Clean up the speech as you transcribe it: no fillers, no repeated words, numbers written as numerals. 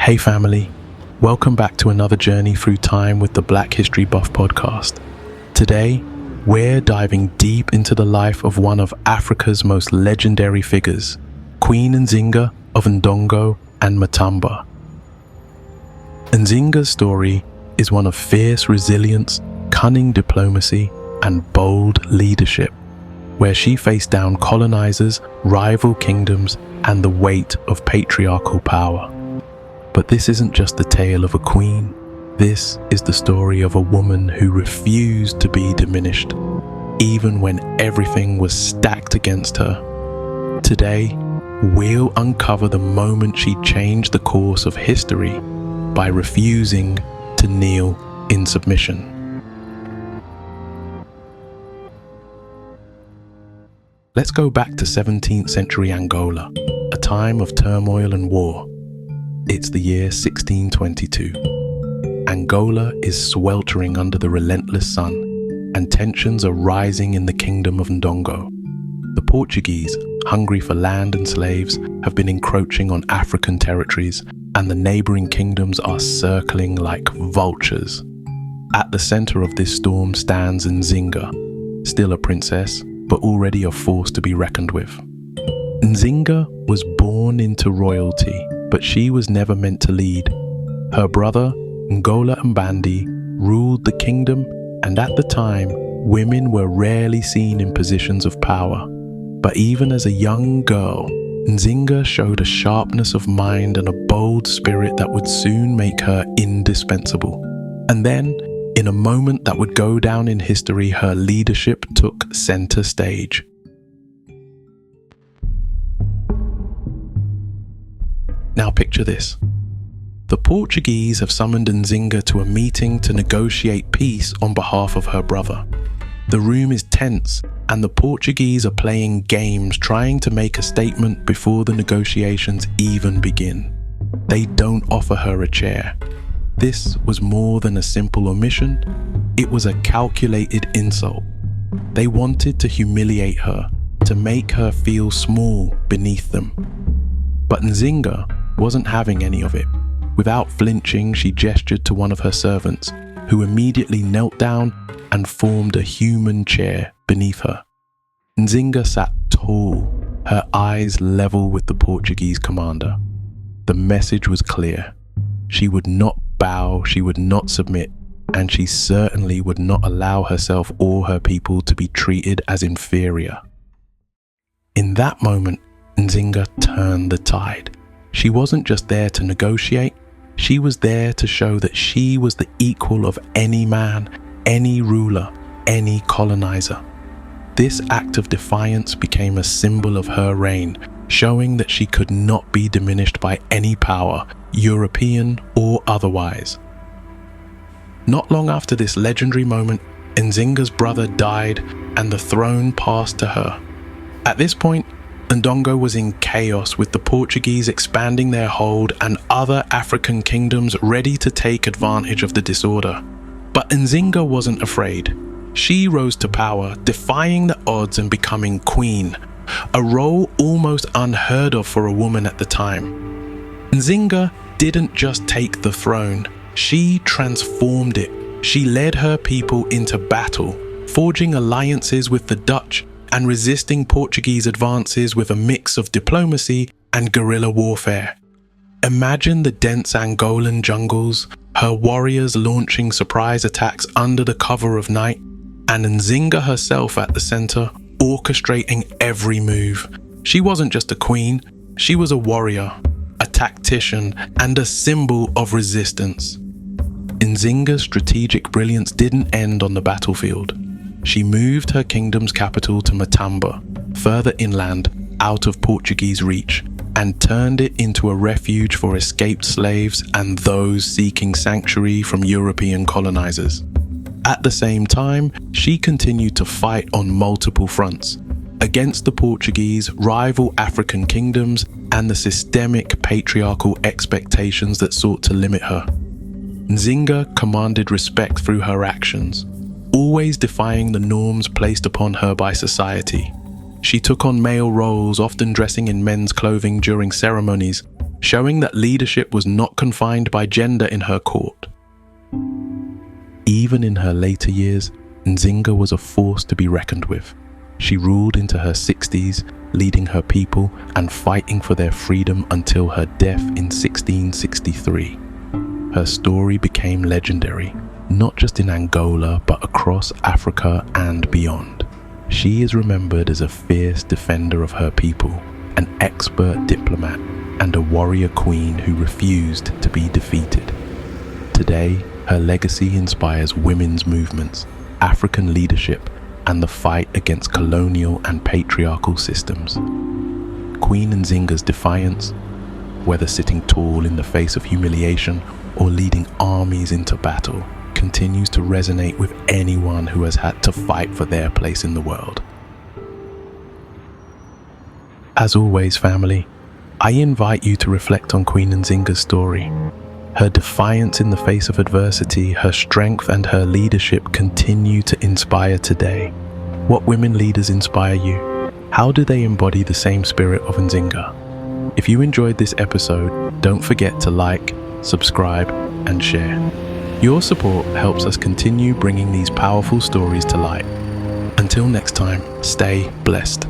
Hey family, welcome back to another journey through time with the Black History Buff podcast. Today, we're diving deep into the life of one of Africa's most legendary figures, Queen Nzinga of Ndongo and Matamba. Nzinga's story is one of fierce resilience, cunning diplomacy, and bold leadership, where she faced down colonizers, rival kingdoms, and the weight of patriarchal power. But this isn't just the tale of a queen. This is the story of a woman who refused to be diminished, even when everything was stacked against her. Today, we'll uncover the moment she changed the course of history by refusing to kneel in submission. Let's go back to 17th century Angola, a time of turmoil and war. It's the year 1622. Angola is sweltering under the relentless sun, and tensions are rising in the kingdom of Ndongo. The Portuguese, hungry for land and slaves, have been encroaching on African territories, and the neighboring kingdoms are circling like vultures. At the center of this storm stands Nzinga, still a princess, but already a force to be reckoned with. Nzinga was born into royalty, but she was never meant to lead. Her brother, Ndongo and Matamba, ruled the kingdom, and at the time, women were rarely seen in positions of power. But even as a young girl, Nzinga showed a sharpness of mind and a bold spirit that would soon make her indispensable. And then, in a moment that would go down in history, her leadership took center stage. Now picture this. The Portuguese have summoned Nzinga to a meeting to negotiate peace on behalf of her brother. The room is tense, and the Portuguese are playing games trying to make a statement before the negotiations even begin. They don't offer her a chair. This was more than a simple omission. It was a calculated insult. They wanted to humiliate her, to make her feel small beneath them. But Nzinga wasn't having any of it. Without flinching, she gestured to one of her servants, who immediately knelt down and formed a human chair beneath her. Nzinga sat tall, her eyes level with the Portuguese commander. The message was clear. She would not bow, she would not submit, and she certainly would not allow herself or her people to be treated as inferior. In that moment, Nzinga turned the tide. She wasn't just there to negotiate, she was there to show that she was the equal of any man, any ruler, any colonizer. This act of defiance became a symbol of her reign, showing that she could not be diminished by any power, European or otherwise. Not long after this legendary moment, Nzinga's brother died and the throne passed to her. At this point, Ndongo was in chaos, with the Portuguese expanding their hold and other African kingdoms ready to take advantage of the disorder. But Nzinga wasn't afraid. She rose to power, defying the odds and becoming queen, a role almost unheard of for a woman at the time. Nzinga didn't just take the throne, she transformed it. She led her people into battle, forging alliances with the Dutch and resisting Portuguese advances with a mix of diplomacy and guerrilla warfare. Imagine the dense Angolan jungles, her warriors launching surprise attacks under the cover of night, and Nzinga herself at the center, orchestrating every move. She wasn't just a queen, she was a warrior, a tactician, and a symbol of resistance. Nzinga's strategic brilliance didn't end on the battlefield. She moved her kingdom's capital to Matamba, further inland, out of Portuguese reach, and turned it into a refuge for escaped slaves and those seeking sanctuary from European colonizers. At the same time, she continued to fight on multiple fronts, against the Portuguese, rival African kingdoms, and the systemic patriarchal expectations that sought to limit her. Nzinga commanded respect through her actions, always defying the norms placed upon her by society. She took on male roles, often dressing in men's clothing during ceremonies, showing that leadership was not confined by gender in her court. Even in her later years, Nzinga was a force to be reckoned with. She ruled into her 60s, leading her people and fighting for their freedom until her death in 1663. Her story became legendary, not just in Angola, but across Africa and beyond. She is remembered as a fierce defender of her people, an expert diplomat, and a warrior queen who refused to be defeated. Today, her legacy inspires women's movements, African leadership, and the fight against colonial and patriarchal systems. Queen Nzinga's defiance, whether sitting tall in the face of humiliation or leading armies into battle, continues to resonate with anyone who has had to fight for their place in the world. As always, family, I invite you to reflect on Queen Nzinga's story. Her defiance in the face of adversity, her strength and her leadership continue to inspire today. What women leaders inspire you? How do they embody the same spirit of Nzinga? If you enjoyed this episode, don't forget to like, subscribe, and share. Your support helps us continue bringing these powerful stories to light. Until next time, stay blessed.